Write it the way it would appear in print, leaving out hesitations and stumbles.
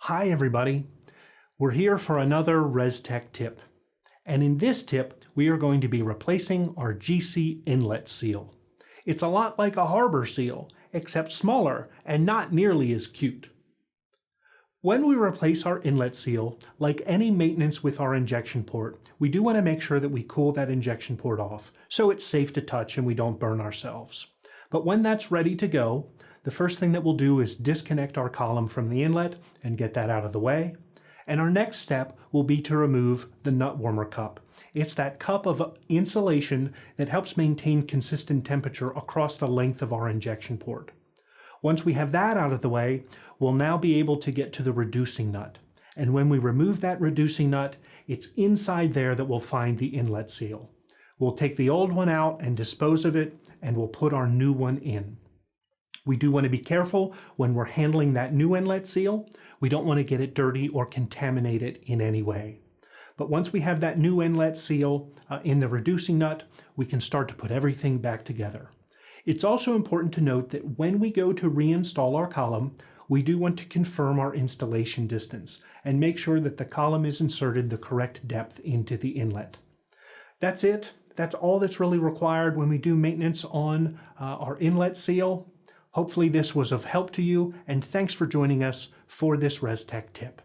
Hi everybody, we're here for another Restek tip. And in this tip, we are going to be replacing our GC inlet seal. It's a lot like a harbor seal, except smaller and not nearly as cute. When we replace our inlet seal, like any maintenance with our injection port, we do want to make sure that we cool that injection port off so it's safe to touch and we don't burn ourselves. But when that's ready to go, the first thing that we'll do is disconnect our column from the inlet and get that out of the way. And our next step will be to remove the nut warmer cup. It's that cup of insulation that helps maintain consistent temperature across the length of our injection port. Once we have that out of the way, we'll now be able to get to the reducing nut. And when we remove that reducing nut, it's inside there that we'll find the inlet seal. We'll take the old one out and dispose of it, and we'll put our new one in. We do want to be careful when we're handling that new inlet seal. We don't want to get it dirty or contaminate it in any way. But once we have that new inlet seal in the reducing nut, we can start to put everything back together. It's also important to note that when we go to reinstall our column, we do want to confirm our installation distance and make sure that the column is inserted the correct depth into the inlet. That's it. That's all that's really required when we do maintenance on our inlet seal. Hopefully this was of help to you, and thanks for joining us for this Restek tip.